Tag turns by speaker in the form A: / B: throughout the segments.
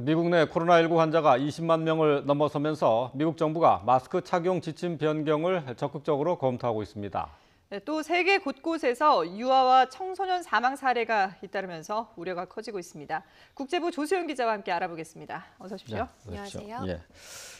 A: 미국 내 코로나19 환자가 20만 명을 넘어서면서 미국 정부가 마스크 착용 지침 변경을 적극적으로 검토하고 있습니다.
B: 네, 또 세계 곳곳에서 유아와 청소년 사망 사례가 잇따르면서 우려가 커지고 있습니다. 국제부 조수영 기자와 함께 알아보겠습니다. 어서 오십시오.
A: 네,
C: 안녕하세요.
A: 예.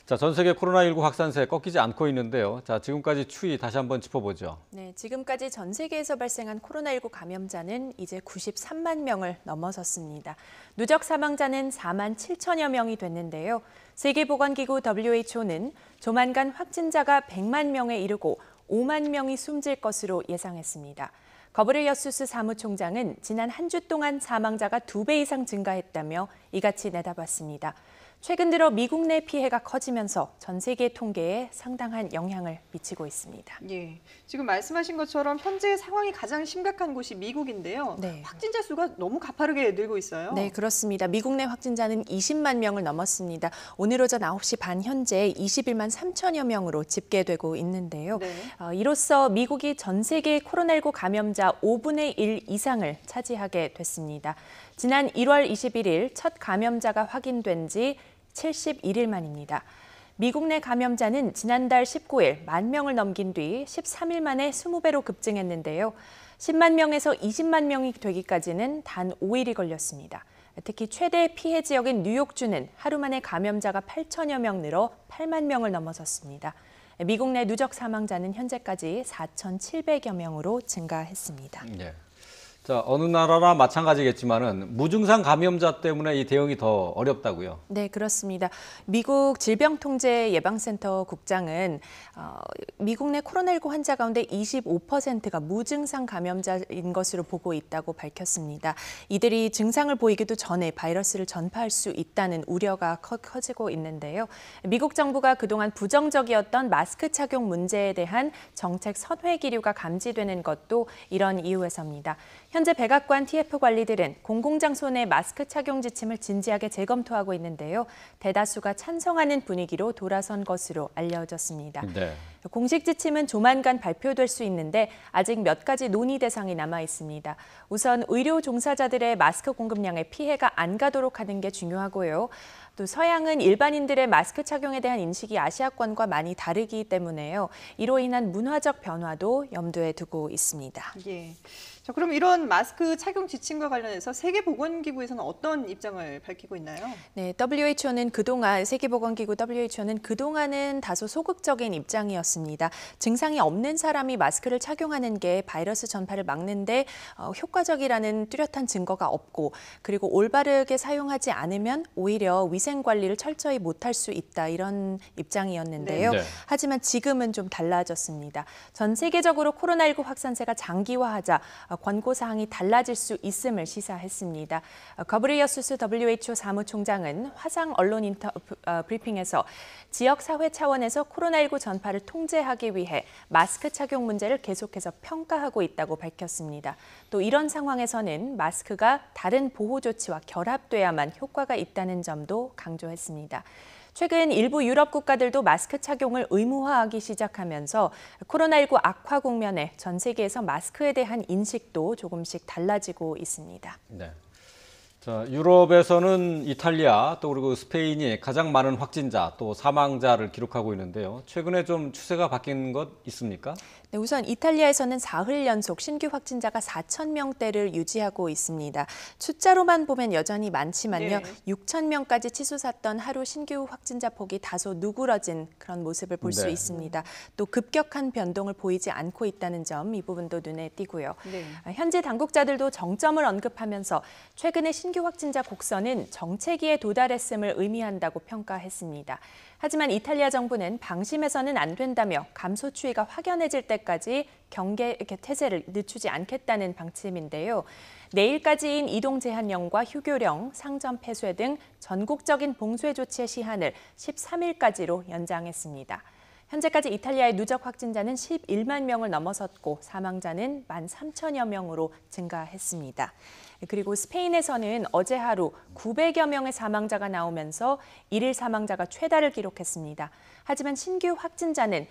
A: 자, 전 세계 코로나19 확산세 꺾이지 않고 있는데요. 자, 지금까지 추이 다시 한번 짚어보죠.
C: 네, 지금까지 전 세계에서 발생한 코로나19 감염자는 이제 93만 명을 넘어섰습니다. 누적 사망자는 4만 7천여 명이 됐는데요. 세계보건기구 WHO는 조만간 확진자가 100만 명에 이르고 5만 명이 숨질 것으로 예상했습니다. 거브레여수스 사무총장은 지난 한 주 동안 사망자가 2배 이상 증가했다며 이같이 내다봤습니다. 최근 들어 미국 내 피해가 커지면서 전 세계 통계에 상당한 영향을 미치고 있습니다.
B: 예, 지금 말씀하신 것처럼 현재 상황이 가장 심각한 곳이 미국인데요.
C: 네.
B: 확진자 수가 너무 가파르게 늘고 있어요.
C: 네, 그렇습니다. 미국 내 확진자는 20만 명을 넘었습니다. 오늘 오전 9시 반 현재 21만 3천여 명으로 집계되고 있는데요.
B: 네.
C: 이로써 미국이 전 세계 코로나19 감염자 5분의 1 이상을 차지하게 됐습니다. 지난 1월 21일 첫 감염자가 확인된 지 71일 만입니다. 미국 내 감염자는 지난달 19일 1만 명을 넘긴 뒤 13일 만에 20배로 급증했는데요. 10만 명에서 20만 명이 되기까지는 단 5일이 걸렸습니다. 특히 최대 피해 지역인 뉴욕주는 하루 만에 감염자가 8천여 명 늘어 8만 명을 넘어섰습니다. 미국 내 누적 사망자는 현재까지 4,700여 명으로 증가했습니다.
A: 예. 자, 어느 나라나 마찬가지겠지만은 무증상 감염자 때문에 이 대응이 더 어렵다고요.
C: 네, 그렇습니다. 미국 질병통제예방센터 국장은 미국 내 코로나19 환자 가운데 25%가 무증상 감염자인 것으로 보고 있다고 밝혔습니다. 이들이 증상을 보이기도 전에 바이러스를 전파할 수 있다는 우려가 커지고 있는데요. 미국 정부가 그동안 부정적이었던 마스크 착용 문제에 대한 정책 선회 기류가 감지되는 것도 이런 이유에서입니다. 현재 백악관 TF 관리들은 공공장소 내 마스크 착용 지침을 진지하게 재검토하고 있는데요. 대다수가 찬성하는 분위기로 돌아선 것으로 알려졌습니다.
A: 네.
C: 공식 지침은 조만간 발표될 수 있는데 아직 몇 가지 논의 대상이 남아 있습니다. 우선 의료 종사자들의 마스크 공급량에 피해가 안 가도록 하는 게 중요하고요. 또 서양은 일반인들의 마스크 착용에 대한 인식이 아시아권과 많이 다르기 때문에요. 이로 인한 문화적 변화도 염두에 두고 있습니다.
B: 예. 자, 그럼 이런 마스크 착용 지침과 관련해서 세계보건기구에서는 어떤 입장을 밝히고 있나요?
C: 네, 세계보건기구 WHO는 그동안은 다소 소극적인 입장이었습니다. 증상이 없는 사람이 마스크를 착용하는 게 바이러스 전파를 막는데 효과적이라는 뚜렷한 증거가 없고, 그리고 올바르게 사용하지 않으면 오히려 위생 관리를 철저히 못할 수 있다, 이런 입장이었는데요.
A: 네.
C: 하지만 지금은 좀 달라졌습니다. 전 세계적으로 코로나19 확산세가 장기화하자 권고사항이 달라질 수 있음을 시사했습니다. 거브리여수스 WHO 사무총장은 화상 언론 브리핑에서 지역사회 차원에서 코로나19 전파를 통제하기 위해 마스크 착용 문제를 계속해서 평가하고 있다고 밝혔습니다. 또 이런 상황에서는 마스크가 다른 보호 조치와 결합돼야만 효과가 있다는 점도 강조했습니다. 최근 일부 유럽 국가들도 마스크 착용을 의무화하기 시작하면서 코로나19 악화 국면에 전 세계에서 마스크에 대한 인식도 조금씩 달라지고 있습니다.
A: 네. 자, 유럽에서는 이탈리아 또 그리고 스페인이 가장 많은 확진자 또 사망자를 기록하고 있는데요. 최근에 좀 추세가 바뀐 것 있습니까?
C: 네, 우선 이탈리아에서는 사흘 연속 신규 확진자가 4천 명대를 유지하고 있습니다. 숫자로만 보면 여전히 많지만요.
B: 네.
C: 6천 명까지 치솟았던 하루 신규 확진자 폭이 다소 누그러진 그런 모습을 볼 수
A: 네.
C: 있습니다. 또 급격한 변동을 보이지 않고 있다는 점, 이 부분도 눈에 띄고요.
B: 네.
C: 현지 당국자들도 정점을 언급하면서 최근의 신규 확진자 곡선은 정체기에 도달했음을 의미한다고 평가했습니다. 하지만 이탈리아 정부는 방심해서는 안 된다며 감소 추이가 확연해질 때까지 경계 태세를 늦추지 않겠다는 방침인데요. 내일까지인 이동 제한령과 휴교령, 상점 폐쇄 등 전국적인 봉쇄 조치의 시한을 13일까지로 연장했습니다. 현재까지 이탈리아의 누적 확진자는 11만 명을 넘어섰고 사망자는 13,000여 명으로 증가했습니다. 그리고 스페인에서는 어제 하루 900여 명의 사망자가 나오면서 일일 사망자가 최다를 기록했습니다. 하지만 신규 확진자는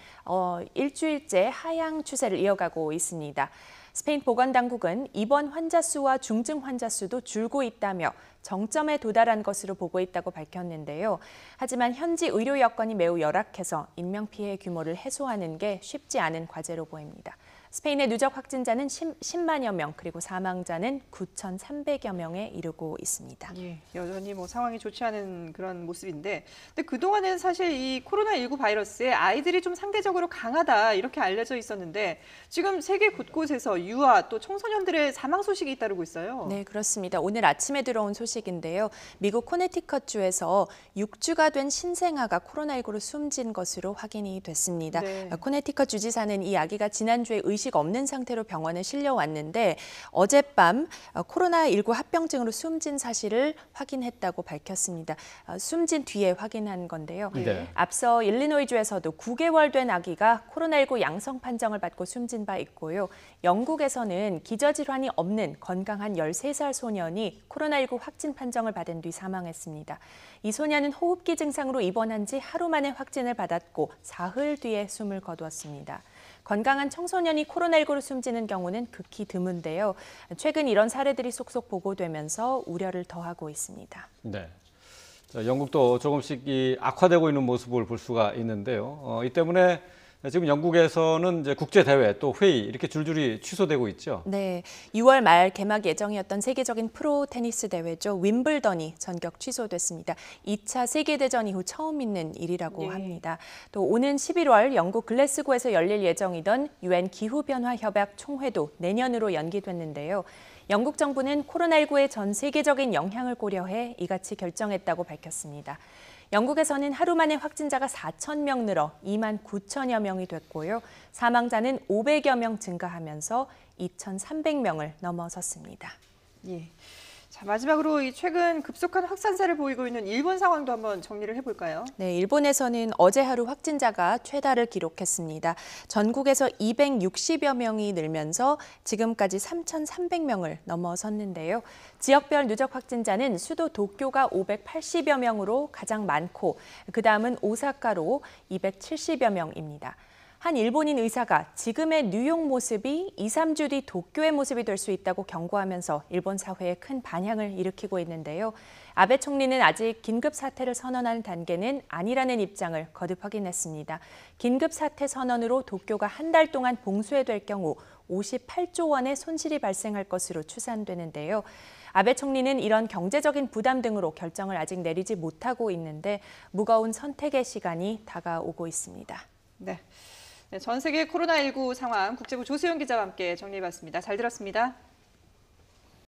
C: 일주일째 하향 추세를 이어가고 있습니다. 스페인 보건당국은 입원 환자 수와 중증 환자 수도 줄고 있다며 정점에 도달한 것으로 보고 있다고 밝혔는데요. 하지만 현지 의료 여건이 매우 열악해서 인명피해 규모를 해소하는 게 쉽지 않은 과제로 보입니다. 스페인의 누적 확진자는 10만여 명, 그리고 사망자는 9,300여 명에 이르고 있습니다.
B: 예, 여전히 뭐 상황이 좋지 않은 그런 모습인데, 근데 그동안은 사실 이 코로나19 바이러스에 아이들이 좀 상대적으로 강하다 이렇게 알려져 있었는데 지금 세계 곳곳에서 유아 또 청소년들의 사망 소식이 잇따르고 있어요.
C: 네, 그렇습니다. 오늘 아침에 들어온 소식인데요. 미국 코네티컷주에서 6주가 된 신생아가 코로나19로 숨진 것으로 확인이 됐습니다.
B: 네.
C: 코네티컷 주지사는 이 아기가 지난주에 의식 없는 상태로 병원에 실려왔는데 어젯밤 코로나19 합병증으로 숨진 사실을 확인했다고 밝혔습니다. 숨진 뒤에 확인한 건데요.
A: 네.
C: 앞서 일리노이주에서도 9개월 된 아기가 코로나19 양성 판정을 받고 숨진 바 있고요. 영국에서는 기저질환이 없는 건강한 13살 소년이 코로나19 확진 판정을 받은 뒤 사망했습니다. 이 소년은 호흡기 증상으로 입원한 지 하루 만에 확진을 받았고 사흘 뒤에 숨을 거두었습니다. 건강한 청소년이 코로나19로 숨지는 경우는 극히 드문데요. 최근 이런 사례들이 속속 보고되면서 우려를 더하고 있습니다.
A: 네. 자, 영국도 조금씩 악화되고 있는 모습을 볼 수가 있는데요. 이 때문에 지금 영국에서는 이제 국제 대회 또 회의 이렇게 줄줄이 취소되고 있죠.
C: 네, 6월 말 개막 예정이었던 세계적인 프로 테니스 대회죠. 윈블던이 전격 취소됐습니다. 2차 세계대전 이후 처음 있는 일이라고
B: 예.
C: 합니다. 또 오는 11월 영국 글래스고에서 열릴 예정이던 UN 기후변화협약 총회도 내년으로 연기됐는데요. 영국 정부는 코로나19의 전 세계적인 영향을 고려해 이같이 결정했다고 밝혔습니다. 영국에서는 하루 만에 확진자가 4,000명 늘어 2만 9천여 명이 됐고요. 사망자는 500여 명 증가하면서 2,300명을 넘어섰습니다.
B: 예. 자, 마지막으로 이 최근 급속한 확산세를 보이고 있는 일본 상황도 한번 정리를 해볼까요?
C: 네, 일본에서는 어제 하루 확진자가 최다를 기록했습니다. 전국에서 260여 명이 늘면서 지금까지 3,300명을 넘어섰는데요. 지역별 누적 확진자는 수도 도쿄가 580여 명으로 가장 많고 그다음은 오사카로 270여 명입니다. 한 일본인 의사가 지금의 뉴욕 모습이 2, 3주 뒤 도쿄의 모습이 될 수 있다고 경고하면서 일본 사회에 큰 반향을 일으키고 있는데요. 아베 총리는 아직 긴급 사태를 선언하는 단계는 아니라는 입장을 거듭 확인했습니다. 긴급 사태 선언으로 도쿄가 한 달 동안 봉쇄될 경우 58조 원의 손실이 발생할 것으로 추산되는데요. 아베 총리는 이런 경제적인 부담 등으로 결정을 아직 내리지 못하고 있는데 무거운 선택의 시간이 다가오고 있습니다.
B: 네. 네, 전 세계 코로나19 상황 국제부 조수영 기자와 함께 정리해봤습니다. 잘 들었습니다.